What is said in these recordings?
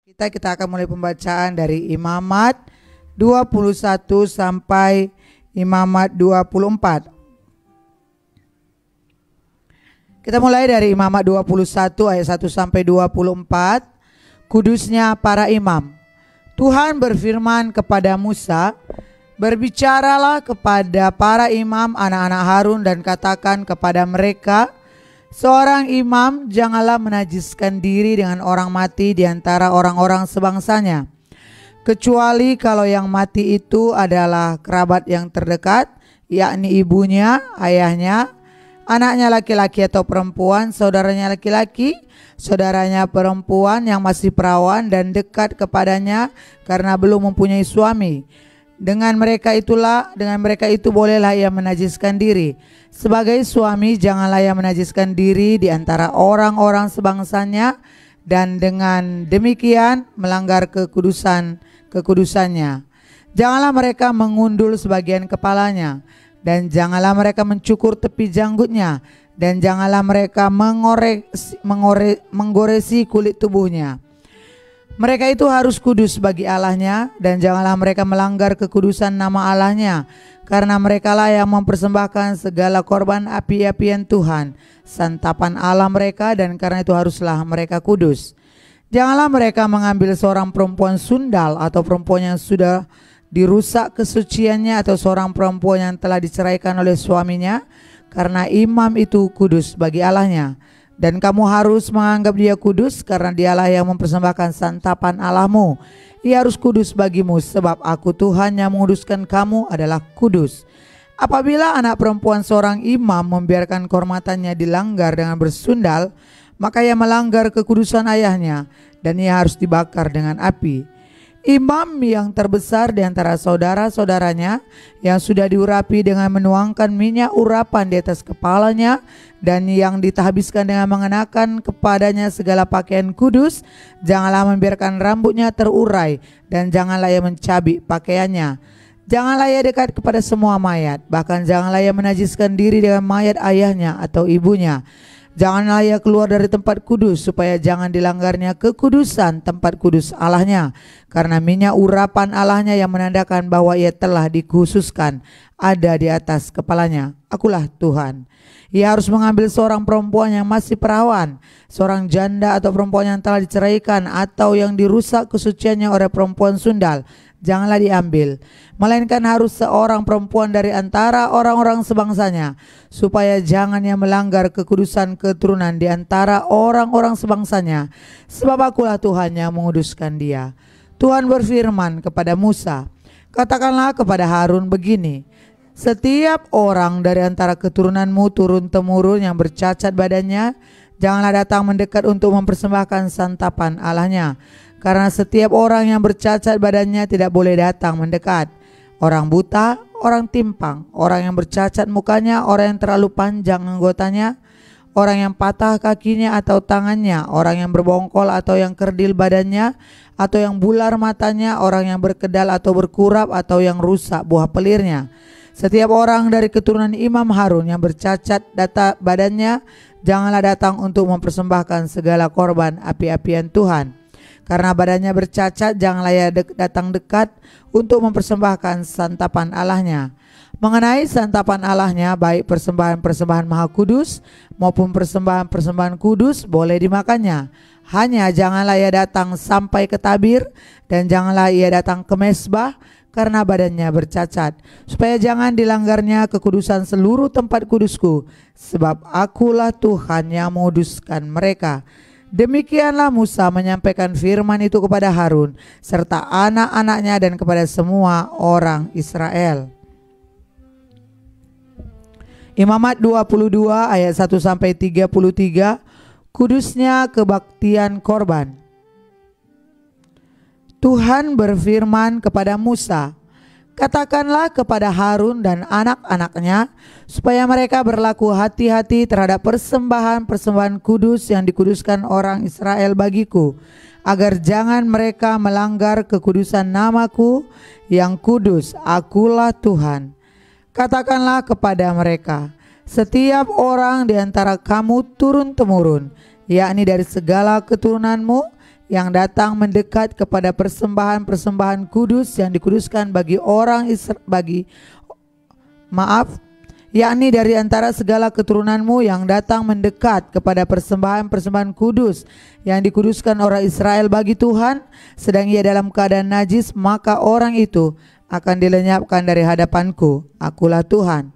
Kita akan mulai pembacaan dari Imamat 21 sampai Imamat 24. Kita mulai dari Imamat 21 ayat 1 sampai 24. Kudusnya para imam. Tuhan berfirman kepada Musa, "Berbicaralah kepada para imam anak-anak Harun dan katakan kepada mereka, seorang imam janganlah menajiskan diri dengan orang mati di antara orang-orang sebangsanya, kecuali kalau yang mati itu adalah kerabat yang terdekat, yakni ibunya, ayahnya, anaknya laki-laki atau perempuan, saudaranya laki-laki, saudaranya perempuan yang masih perawan dan dekat kepadanya karena belum mempunyai suami. Dengan mereka itu bolehlah ia menajiskan diri. Sebagai suami janganlah ia menajiskan diri di antara orang-orang sebangsanya, dan dengan demikian melanggar kekudusannya. Janganlah mereka mengundul sebagian kepalanya, dan janganlah mereka mencukur tepi janggutnya, dan janganlah mereka menggoresi kulit tubuhnya. Mereka itu harus kudus bagi Allahnya, dan janganlah mereka melanggar kekudusan nama Allahnya, karena merekalah yang mempersembahkan segala korban api-apian Tuhan, santapan Allah mereka, dan karena itu haruslah mereka kudus. Janganlah mereka mengambil seorang perempuan sundal atau perempuan yang sudah dirusak kesuciannya, atau seorang perempuan yang telah diceraikan oleh suaminya, karena imam itu kudus bagi Allahnya. Dan kamu harus menganggap dia kudus, karena dialah yang mempersembahkan santapan Allahmu. Ia harus kudus bagimu, sebab aku Tuhan yang menguduskan kamu adalah kudus. Apabila anak perempuan seorang imam membiarkan kehormatannya dilanggar dengan bersundal, maka ia melanggar kekudusan ayahnya, dan ia harus dibakar dengan api. Imam yang terbesar di antara saudara-saudaranya yang sudah diurapi dengan menuangkan minyak urapan di atas kepalanya, dan yang ditahbiskan dengan mengenakan kepadanya segala pakaian kudus, janganlah membiarkan rambutnya terurai, dan janganlah ia mencabik pakaiannya. Janganlah ia dekat kepada semua mayat, bahkan janganlah ia menajiskan diri dengan mayat ayahnya atau ibunya. Janganlah ia keluar dari tempat kudus, supaya jangan dilanggarnya kekudusan tempat kudus Allahnya, karena minyak urapan Allahnya yang menandakan bahwa ia telah dikhususkan ada di atas kepalanya. Akulah Tuhan. Ia harus mengambil seorang perempuan yang masih perawan, seorang janda atau perempuan yang telah diceraikan, atau yang dirusak kesuciannya oleh perempuan sundal. Janganlah diambil, melainkan harus seorang perempuan dari antara orang-orang sebangsanya, supaya jangan ia melanggar kekudusan keturunan di antara orang-orang sebangsanya, sebab akulah Tuhan yang menguduskan dia. Tuhan berfirman kepada Musa, "Katakanlah kepada Harun begini, setiap orang dari antara keturunanmu turun-temurun yang bercacat badannya, janganlah datang mendekat untuk mempersembahkan santapan Allahnya. Karena setiap orang yang bercacat badannya tidak boleh datang mendekat. Orang buta, orang timpang, orang yang bercacat mukanya, orang yang terlalu panjang anggotanya, orang yang patah kakinya atau tangannya, orang yang berbongkol atau yang kerdil badannya, atau yang bular matanya, orang yang berkedal atau berkurap, atau yang rusak buah pelirnya. Setiap orang dari keturunan Imam Harun yang bercacat badannya, janganlah datang untuk mempersembahkan segala korban api-apian Tuhan. Karena badannya bercacat, janganlah ia datang dekat untuk mempersembahkan santapan Allahnya. Mengenai santapan Allahnya, baik persembahan-persembahan maha kudus maupun persembahan-persembahan kudus boleh dimakannya. Hanya janganlah ia datang sampai ke tabir, dan janganlah ia datang ke mezbah, karena badannya bercacat, supaya jangan dilanggarnya kekudusan seluruh tempat kudusku, sebab akulah Tuhan yang menguduskan mereka." Demikianlah Musa menyampaikan firman itu kepada Harun serta anak-anaknya dan kepada semua orang Israel. Imamat 22 ayat 1 sampai 33. Kudusnya kebaktian korban. Tuhan berfirman kepada Musa, "Katakanlah kepada Harun dan anak-anaknya supaya mereka berlaku hati-hati terhadap persembahan-persembahan kudus yang dikuduskan orang Israel bagiku, agar jangan mereka melanggar kekudusan namaku yang kudus. Akulah Tuhan. Katakanlah kepada mereka, setiap orang di antara kamu turun-temurun, yakni dari segala keturunanmu, yang datang mendekat kepada persembahan-persembahan kudus yang dikuduskan yakni dari antara segala keturunanmu yang datang mendekat kepada persembahan-persembahan kudus yang dikuduskan orang Israel bagi Tuhan, sedang ia dalam keadaan najis, maka orang itu akan dilenyapkan dari hadapanku. Akulah Tuhan.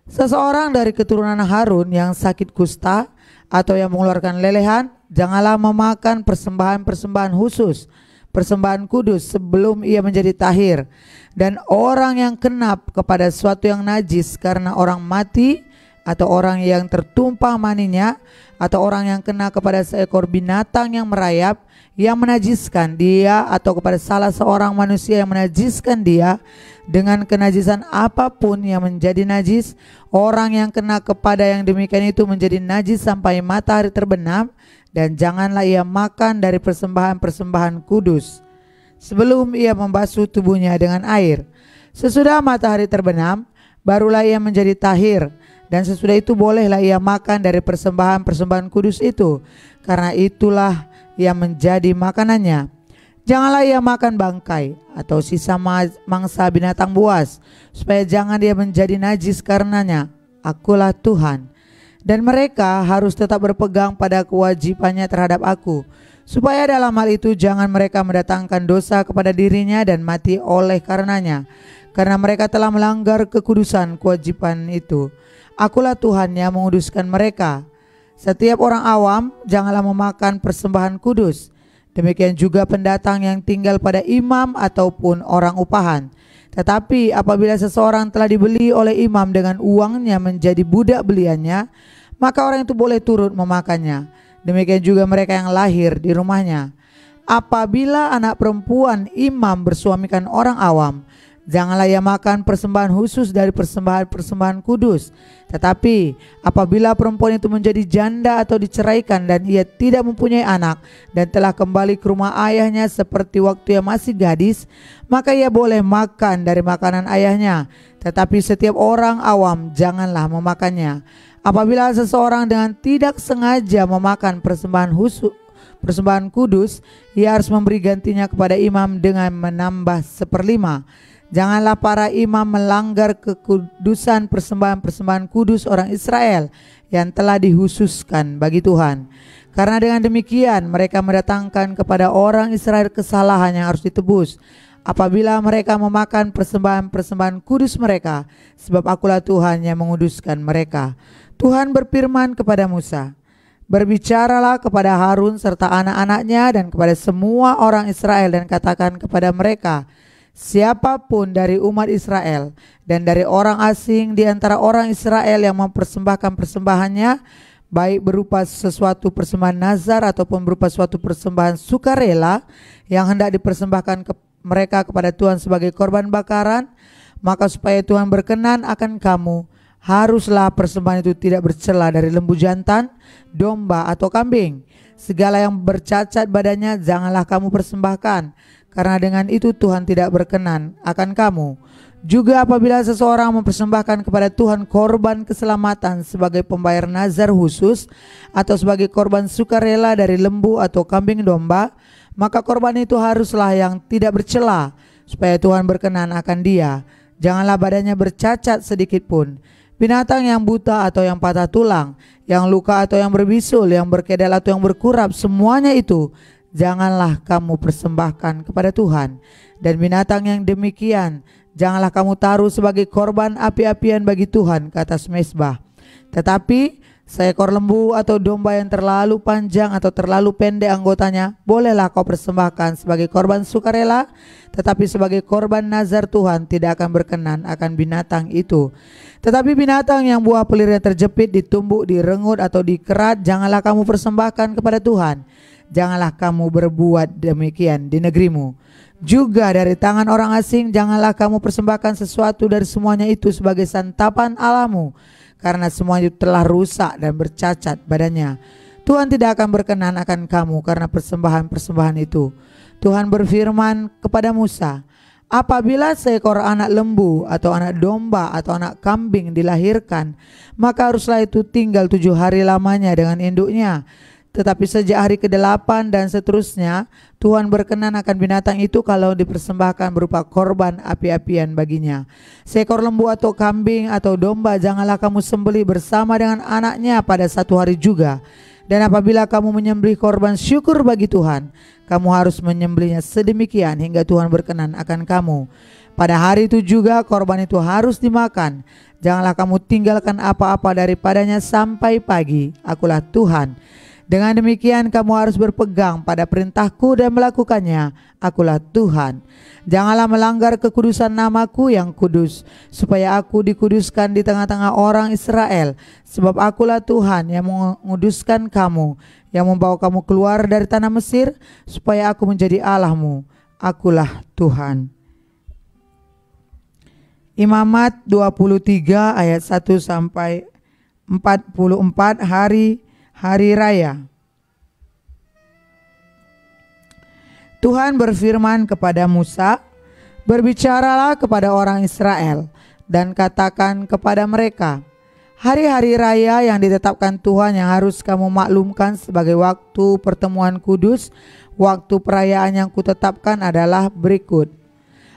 Seseorang dari keturunan Harun yang sakit kusta atau yang mengeluarkan lelehan, janganlah memakan persembahan-persembahan khusus, persembahan kudus sebelum ia menjadi tahir. Dan orang yang kenap kepada sesuatu yang najis karena orang mati, atau orang yang tertumpah maninya, atau orang yang kena kepada seekor binatang yang merayap yang menajiskan dia, atau kepada salah seorang manusia yang menajiskan dia dengan kenajisan apapun yang menjadi najis, orang yang kena kepada yang demikian itu menjadi najis sampai matahari terbenam, dan janganlah ia makan dari persembahan-persembahan kudus sebelum ia membasuh tubuhnya dengan air. Sesudah matahari terbenam, barulah ia menjadi tahir, dan sesudah itu bolehlah ia makan dari persembahan-persembahan kudus itu, karena itulah yang menjadi makanannya. Janganlah ia makan bangkai atau sisa mangsa binatang buas, supaya jangan dia menjadi najis karenanya. Akulah Tuhan. Dan mereka harus tetap berpegang pada kewajibannya terhadap aku, supaya dalam hal itu jangan mereka mendatangkan dosa kepada dirinya dan mati oleh karenanya, karena mereka telah melanggar kekudusan kewajiban itu. Akulah Tuhan yang menguduskan mereka. Setiap orang awam janganlah memakan persembahan kudus, demikian juga pendatang yang tinggal pada imam ataupun orang upahan. Tetapi apabila seseorang telah dibeli oleh imam dengan uangnya menjadi budak beliannya, maka orang itu boleh turut memakannya. Demikian juga mereka yang lahir di rumahnya. Apabila anak perempuan imam bersuamikan orang awam, janganlah ia makan persembahan khusus dari persembahan-persembahan kudus. Tetapi apabila perempuan itu menjadi janda atau diceraikan dan ia tidak mempunyai anak dan telah kembali ke rumah ayahnya seperti waktu ia masih gadis, maka ia boleh makan dari makanan ayahnya. Tetapi setiap orang awam janganlah memakannya. Apabila seseorang dengan tidak sengaja memakan persembahan kudus, ia harus memberi gantinya kepada imam dengan menambah 1/5. Janganlah para imam melanggar kekudusan persembahan-persembahan kudus orang Israel yang telah dikhususkan bagi Tuhan. Karena dengan demikian mereka mendatangkan kepada orang Israel kesalahan yang harus ditebus apabila mereka memakan persembahan-persembahan kudus mereka, sebab akulah Tuhan yang menguduskan mereka. Tuhan berfirman kepada Musa, berbicaralah kepada Harun serta anak-anaknya dan kepada semua orang Israel dan katakan kepada mereka, siapapun dari umat Israel dan dari orang asing di antara orang Israel yang mempersembahkan persembahannya, baik berupa sesuatu persembahan nazar ataupun berupa suatu persembahan sukarela yang hendak dipersembahkan mereka kepada Tuhan sebagai korban bakaran, maka supaya Tuhan berkenan akan kamu, haruslah persembahan itu tidak bercela dari lembu jantan, domba atau kambing. Segala yang bercacat badannya janganlah kamu persembahkan, karena dengan itu Tuhan tidak berkenan akan kamu. Juga apabila seseorang mempersembahkan kepada Tuhan korban keselamatan sebagai pembayar nazar khusus atau sebagai korban sukarela dari lembu atau kambing domba, maka korban itu haruslah yang tidak bercela, supaya Tuhan berkenan akan dia. Janganlah badannya bercacat sedikit pun. Binatang yang buta atau yang patah tulang, yang luka atau yang berbisul, yang berkedel atau yang berkurap, semuanya itu janganlah kamu persembahkan kepada Tuhan. Dan binatang yang demikian janganlah kamu taruh sebagai korban api-apian bagi Tuhan ke atas mezbah. Tetapi seekor lembu atau domba yang terlalu panjang atau terlalu pendek anggotanya, bolehlah kau persembahkan sebagai korban sukarela, tetapi sebagai korban nazar Tuhan tidak akan berkenan akan binatang itu. Tetapi binatang yang buah pelirnya terjepit, ditumbuk, direngut atau dikerat, janganlah kamu persembahkan kepada Tuhan. Janganlah kamu berbuat demikian di negerimu. Juga dari tangan orang asing janganlah kamu persembahkan sesuatu dari semuanya itu sebagai santapan Allahmu, karena semua itu telah rusak dan bercacat badannya. Tuhan tidak akan berkenan akan kamu karena persembahan-persembahan itu. Tuhan berfirman kepada Musa, apabila seekor anak lembu atau anak domba atau anak kambing dilahirkan, maka haruslah itu tinggal 7 hari lamanya dengan induknya. Tetapi sejak hari ke-8 dan seterusnya, Tuhan berkenan akan binatang itu kalau dipersembahkan berupa korban api-apian baginya. Seekor lembu atau kambing atau domba janganlah kamu sembelih bersama dengan anaknya pada satu hari juga. Dan apabila kamu menyembelih korban syukur bagi Tuhan, kamu harus menyembelihnya sedemikian hingga Tuhan berkenan akan kamu. Pada hari itu juga korban itu harus dimakan. Janganlah kamu tinggalkan apa-apa daripadanya sampai pagi. Akulah Tuhan. Dengan demikian kamu harus berpegang pada perintahku dan melakukannya. Akulah Tuhan. Janganlah melanggar kekudusan namaku yang kudus, supaya aku dikuduskan di tengah-tengah orang Israel. Sebab akulah Tuhan yang menguduskan kamu, yang membawa kamu keluar dari tanah Mesir, supaya aku menjadi Allahmu. Akulah Tuhan. Imamat 23 ayat 1 sampai 44 Hari Raya. Tuhan berfirman kepada Musa, "Berbicaralah kepada orang Israel dan katakan kepada mereka, hari-hari raya yang ditetapkan Tuhan yang harus kamu maklumkan sebagai waktu pertemuan kudus, waktu perayaan yang kutetapkan adalah berikut.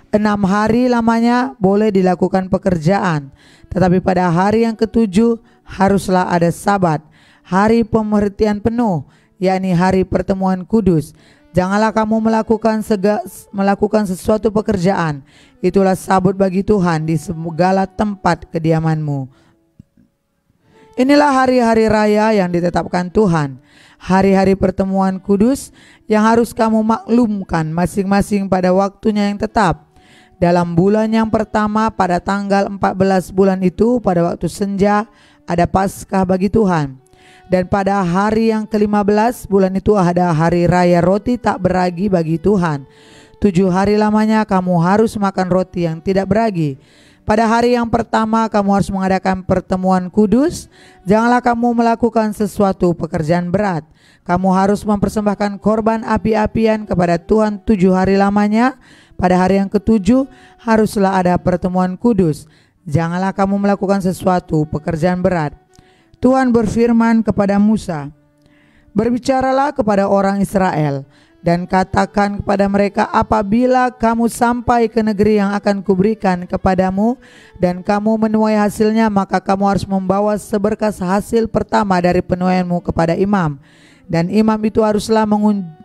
6 hari lamanya boleh dilakukan pekerjaan, tetapi pada hari yang ke-7 haruslah ada Sabat, hari pemerhatian penuh, yakni hari pertemuan kudus. Janganlah kamu melakukan sesuatu pekerjaan. Itulah Sabat bagi Tuhan di segala tempat kediamanmu. Inilah hari-hari raya yang ditetapkan Tuhan, hari-hari pertemuan kudus yang harus kamu maklumkan masing-masing pada waktunya yang tetap. Dalam bulan yang pertama pada tanggal 14 bulan itu, pada waktu senja, ada Paskah bagi Tuhan. Dan pada hari yang ke-15 bulan itu ada hari raya roti tak beragi bagi Tuhan. 7 hari lamanya kamu harus makan roti yang tidak beragi. Pada hari yang pertama kamu harus mengadakan pertemuan kudus. Janganlah kamu melakukan sesuatu pekerjaan berat. Kamu harus mempersembahkan korban api-apian kepada Tuhan 7 hari lamanya. Pada hari yang ke-7 haruslah ada pertemuan kudus. Janganlah kamu melakukan sesuatu pekerjaan berat. Tuhan berfirman kepada Musa, "Berbicaralah kepada orang Israel dan katakan kepada mereka, apabila kamu sampai ke negeri yang akan kuberikan kepadamu dan kamu menuai hasilnya, maka kamu harus membawa seberkas hasil pertama dari penuaianmu kepada imam. Dan imam itu haruslah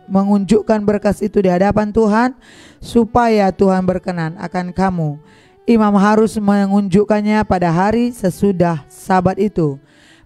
mengunjukkan berkas itu di hadapan Tuhan, supaya Tuhan berkenan akan kamu. Imam harus mengunjukkannya pada hari sesudah Sabat itu.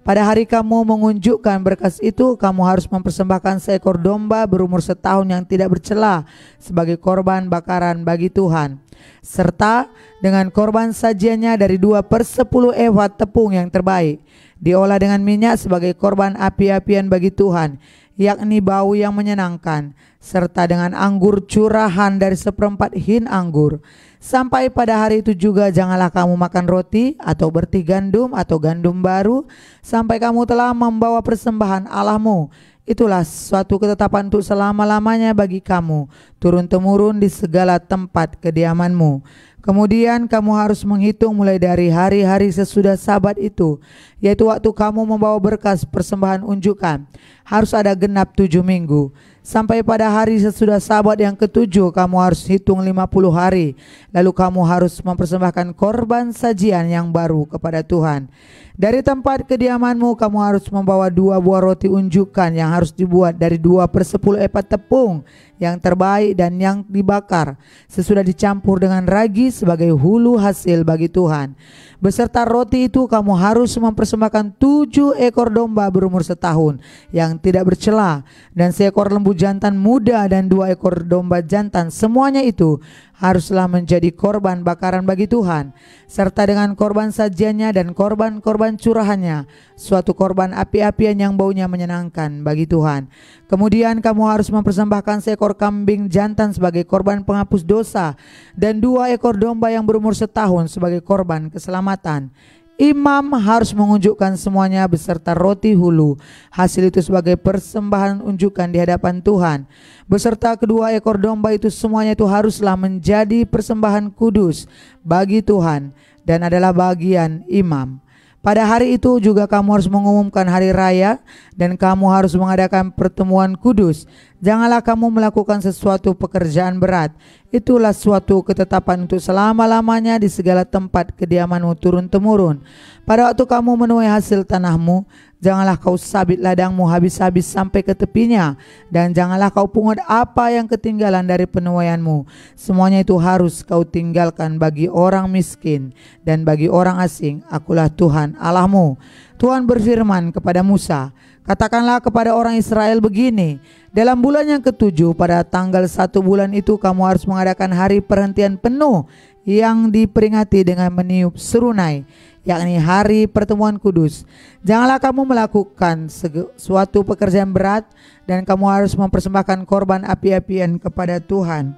Pada hari kamu mengunjukkan berkas itu, kamu harus mempersembahkan seekor domba berumur setahun yang tidak bercela sebagai korban bakaran bagi Tuhan, serta dengan korban sajiannya dari 2/10 efa tepung yang terbaik, diolah dengan minyak sebagai korban api-apian bagi Tuhan, yakni bau yang menyenangkan, serta dengan anggur curahan dari 1/4 hin anggur. Sampai pada hari itu juga janganlah kamu makan roti atau bertih gandum atau gandum baru sampai kamu telah membawa persembahan Allahmu. Itulah suatu ketetapan untuk selama-lamanya bagi kamu, turun-temurun di segala tempat kediamanmu. Kemudian kamu harus menghitung mulai dari hari-hari sesudah Sabat itu, yaitu waktu kamu membawa berkas persembahan unjukan. Harus ada genap 7 minggu. Sampai pada hari sesudah Sabat yang ke-7 kamu harus hitung 50 hari. Lalu kamu harus mempersembahkan korban sajian yang baru kepada Tuhan. Dari tempat kediamanmu kamu harus membawa 2 buah roti unjukan yang harus dibuat dari 2/10 efa tepung yang terbaik dan yang dibakar, sesudah dicampur dengan ragi sebagai hulu hasil bagi Tuhan. Beserta roti itu kamu harus mempersembahkan 7 ekor domba berumur setahun yang tidak bercela, dan seekor lembu jantan muda dan 2 ekor domba jantan. Semuanya itu haruslah menjadi korban bakaran bagi Tuhan, serta dengan korban sajiannya dan korban-korban curahannya, suatu korban api-apian yang baunya menyenangkan bagi Tuhan. Kemudian kamu harus mempersembahkan seekor kambing jantan sebagai korban penghapus dosa, dan 2 ekor domba yang berumur setahun sebagai korban keselamatan. Imam harus mengunjukkan semuanya beserta roti hulu hasil itu sebagai persembahan unjukan di hadapan Tuhan. Beserta kedua ekor domba itu, semuanya itu haruslah menjadi persembahan kudus bagi Tuhan dan adalah bagian imam. Pada hari itu juga kamu harus mengumumkan hari raya dan kamu harus mengadakan pertemuan kudus. Janganlah kamu melakukan sesuatu pekerjaan berat. Itulah suatu ketetapan untuk selama-lamanya di segala tempat kediamanmu turun-temurun. Pada waktu kamu menuai hasil tanahmu, janganlah kau sabit ladangmu habis-habis sampai ke tepinya, dan janganlah kau pungut apa yang ketinggalan dari penuaianmu. Semuanya itu harus kau tinggalkan bagi orang miskin dan bagi orang asing. Akulah Tuhan Allahmu. Tuhan berfirman kepada Musa, katakanlah kepada orang Israel begini, dalam bulan yang ketujuh pada tanggal 1 bulan itu kamu harus mengadakan hari perhentian penuh yang diperingati dengan meniup serunai, yakni hari pertemuan kudus. Janganlah kamu melakukan suatu pekerjaan berat dan kamu harus mempersembahkan korban api-apian kepada Tuhan.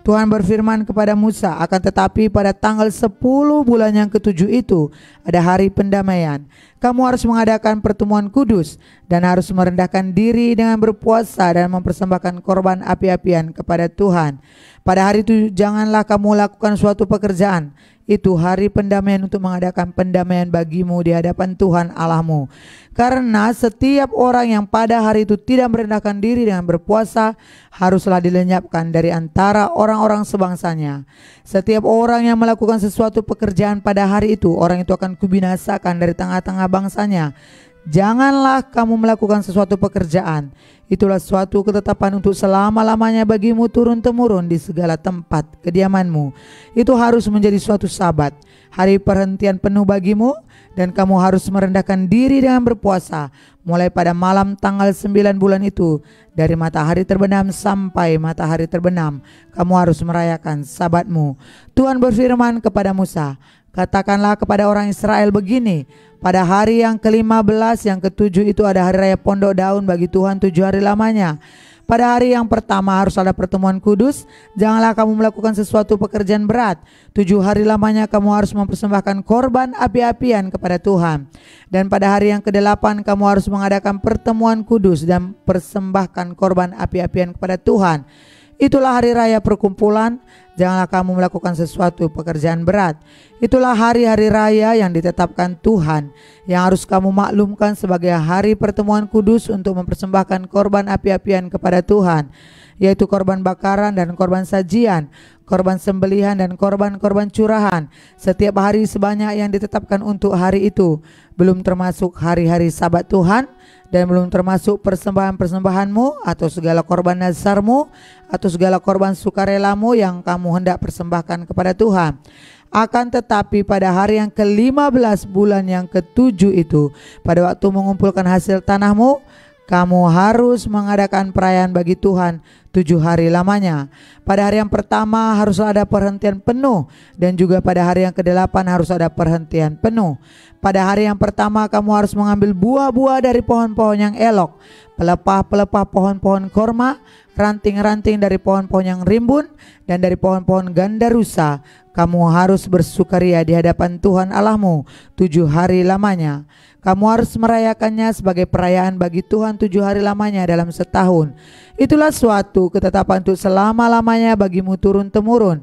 Tuhan berfirman kepada Musa, akan tetapi pada tanggal 10 bulan yang ketujuh itu ada hari pendamaian. Kamu harus mengadakan pertemuan kudus dan harus merendahkan diri dengan berpuasa dan mempersembahkan korban api-apian kepada Tuhan. Pada hari itu janganlah kamu lakukan suatu pekerjaan. Itu hari pendamaian untuk mengadakan pendamaian bagimu di hadapan Tuhan Allahmu. Karena setiap orang yang pada hari itu tidak merendahkan diri dengan berpuasa haruslah dilenyapkan dari antara orang-orang sebangsanya. Setiap orang yang melakukan sesuatu pekerjaan pada hari itu, orang itu akan kubinasakan dari tengah-tengah bangsanya. Janganlah kamu melakukan sesuatu pekerjaan. Itulah suatu ketetapan untuk selama-lamanya bagimu turun-temurun di segala tempat kediamanmu. Itu harus menjadi suatu sabat, hari perhentian penuh bagimu, dan kamu harus merendahkan diri dengan berpuasa mulai pada malam tanggal 9 bulan itu. Dari matahari terbenam sampai matahari terbenam, kamu harus merayakan sabatmu. Tuhan berfirman kepada Musa, katakanlah kepada orang Israel begini, pada hari yang ke-15 yang ke-7 itu ada hari raya pondok daun bagi Tuhan 7 hari lamanya. Pada hari yang pertama harus ada pertemuan kudus. Janganlah kamu melakukan sesuatu pekerjaan berat. 7 hari lamanya kamu harus mempersembahkan korban api-apian kepada Tuhan. Dan pada hari yang ke-8 kamu harus mengadakan pertemuan kudus dan persembahkan korban api-apian kepada Tuhan. Itulah hari raya perkumpulan. Janganlah kamu melakukan sesuatu pekerjaan berat. Itulah hari-hari raya yang ditetapkan Tuhan, yang harus kamu maklumkan sebagai hari pertemuan kudus untuk mempersembahkan korban api-apian kepada Tuhan, yaitu korban bakaran dan korban sajian, korban sembelihan dan korban-korban curahan, setiap hari sebanyak yang ditetapkan untuk hari itu, belum termasuk hari-hari sabat Tuhan, dan belum termasuk persembahan-persembahanmu atau segala korban nazarmu atau segala korban sukarelamu yang kamu hendak persembahkan kepada Tuhan. Akan tetapi pada hari yang ke-15 bulan yang ke-7 itu, pada waktu mengumpulkan hasil tanahmu, kamu harus mengadakan perayaan bagi Tuhan 7 hari lamanya. Pada hari yang pertama harus ada perhentian penuh, dan juga pada hari yang ke-8 harus ada perhentian penuh. Pada hari yang pertama kamu harus mengambil buah-buah dari pohon-pohon yang elok, pelepah-pelepah pohon-pohon korma, ranting-ranting dari pohon-pohon yang rimbun, dan dari pohon-pohon gandarusa. Kamu harus bersukaria di hadapan Tuhan Allahmu 7 hari lamanya. Kamu harus merayakannya sebagai perayaan bagi Tuhan 7 hari lamanya dalam setahun. Itulah suatu ketetapan untuk selama-lamanya bagimu turun-temurun.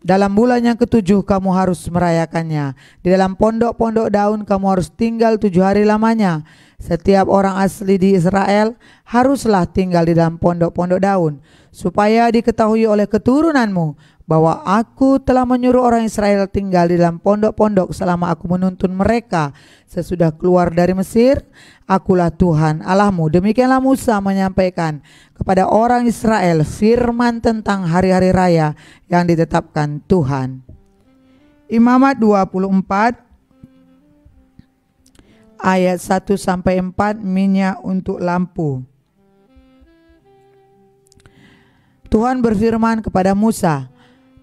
Dalam bulan yang ke-7 kamu harus merayakannya. Di dalam pondok-pondok daun kamu harus tinggal 7 hari lamanya. Setiap orang asli di Israel haruslah tinggal di dalam pondok-pondok daun, supaya diketahui oleh keturunanmu bahwa aku telah menyuruh orang Israel tinggal di dalam pondok-pondok selama aku menuntun mereka sesudah keluar dari Mesir. Akulah Tuhan Allahmu. Demikianlah Musa menyampaikan kepada orang Israel firman tentang hari-hari raya yang ditetapkan Tuhan. Imamat 24 ayat 1-4, minyak untuk lampu. Tuhan berfirman kepada Musa,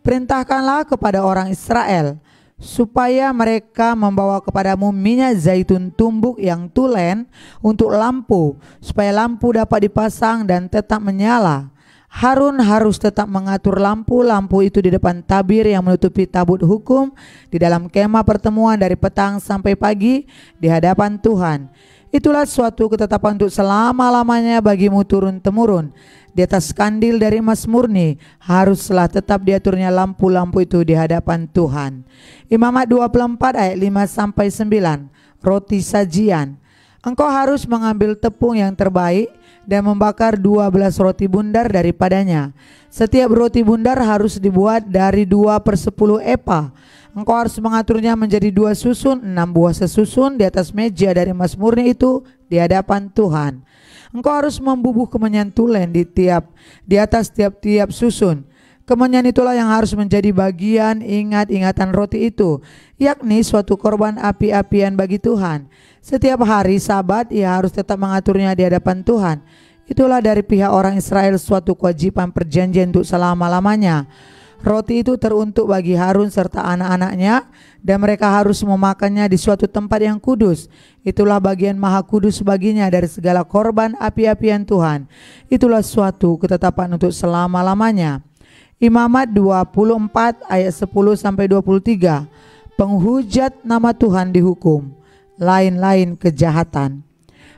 perintahkanlah kepada orang Israel supaya mereka membawa kepadamu minyak zaitun tumbuk yang tulen untuk lampu, supaya lampu dapat dipasang dan tetap menyala. Harun harus tetap mengatur lampu-lampu itu di depan tabir yang menutupi tabut hukum di dalam kemah pertemuan dari petang sampai pagi di hadapan Tuhan. Itulah suatu ketetapan untuk selama-lamanya bagimu turun-temurun. Di atas kandil dari emas murni haruslah tetap diaturnya lampu-lampu itu di hadapan Tuhan. Imamat 24 ayat 5-9. Roti sajian. Engkau harus mengambil tepung yang terbaik dan membakar 12 roti bundar daripadanya. Setiap roti bundar harus dibuat dari 2/10 epa. Engkau harus mengaturnya menjadi 2 susun, 6 buah sesusun di atas meja dari emas murni itu di hadapan Tuhan. Engkau harus membubuh kemenyan tulen di atas tiap-tiap susun. Kemenyan itulah yang harus menjadi bagian ingat-ingatan roti itu, yakni suatu korban api-apian bagi Tuhan. Setiap hari Sabat ia harus tetap mengaturnya di hadapan Tuhan. Itulah dari pihak orang Israel suatu kewajiban perjanjian untuk selama-lamanya. Roti itu teruntuk bagi Harun serta anak-anaknya, dan mereka harus memakannya di suatu tempat yang kudus. Itulah bagian maha kudus baginya dari segala korban api-apian Tuhan. Itulah suatu ketetapan untuk selama-lamanya. Imamat 24 ayat 10-23. Penghujat nama Tuhan dihukum, lain-lain kejahatan.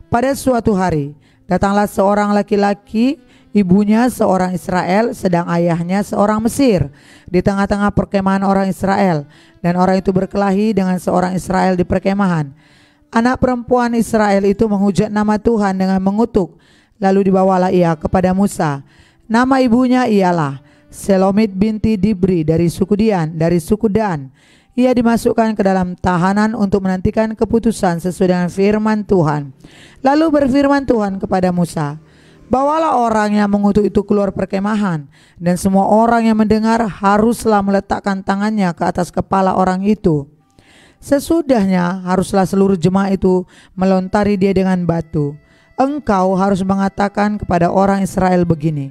Pada suatu hari datanglah seorang laki-laki, ibunya seorang Israel, sedang ayahnya seorang Mesir, di tengah-tengah perkemahan orang Israel, dan orang itu berkelahi dengan seorang Israel di perkemahan. Anak perempuan Israel itu menghujat nama Tuhan dengan mengutuk, lalu dibawalah ia kepada Musa. Nama ibunya ialah Selomit binti Dibri dari suku Dan. Ia dimasukkan ke dalam tahanan untuk menantikan keputusan sesuai dengan firman Tuhan. Lalu berfirman Tuhan kepada Musa, bawalah orang yang mengutuk itu keluar perkemahan, dan semua orang yang mendengar haruslah meletakkan tangannya ke atas kepala orang itu. Sesudahnya haruslah seluruh jemaah itu melontari dia dengan batu. Engkau harus mengatakan kepada orang Israel begini,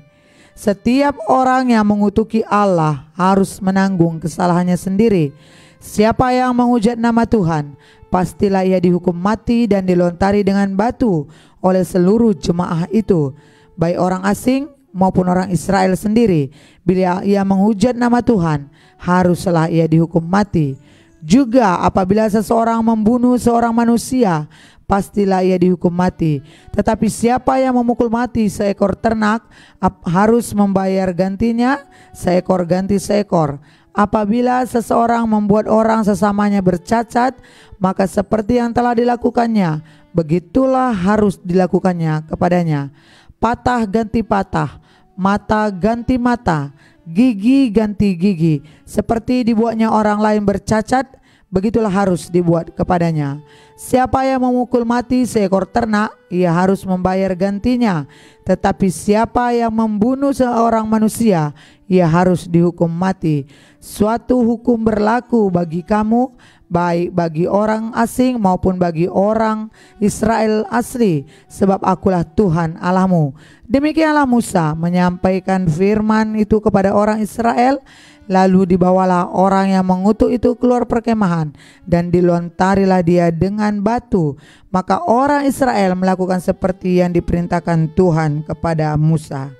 setiap orang yang mengutuki Allah harus menanggung kesalahannya sendiri. Siapa yang menghujat nama Tuhan, pastilah ia dihukum mati dan dilontari dengan batu oleh seluruh jemaah itu, baik orang asing maupun orang Israel sendiri. Bila ia menghujat nama Tuhan, haruslah ia dihukum mati. Juga apabila seseorang membunuh seorang manusia, pastilah ia dihukum mati. Tetapi siapa yang memukul mati seekor ternak, harus membayar gantinya seekor ganti seekor. Apabila seseorang membuat orang sesamanya bercacat, maka seperti yang telah dilakukannya, begitulah harus dilakukannya kepadanya. Patah ganti patah, mata ganti mata, gigi ganti gigi. Seperti dibuatnya orang lain bercacat, begitulah harus dibuat kepadanya. Siapa yang memukul mati seekor ternak, ia harus membayar gantinya. Tetapi siapa yang membunuh seorang manusia, ia harus dihukum mati. Suatu hukum berlaku bagi kamu, baik bagi orang asing maupun bagi orang Israel asli, sebab akulah Tuhan Allahmu. Demikianlah Musa menyampaikan firman itu kepada orang Israel. Lalu dibawalah orang yang mengutuk itu keluar perkemahan, dan dilontarilah dia dengan batu. Maka orang Israel melakukan seperti yang diperintahkan Tuhan kepada Musa.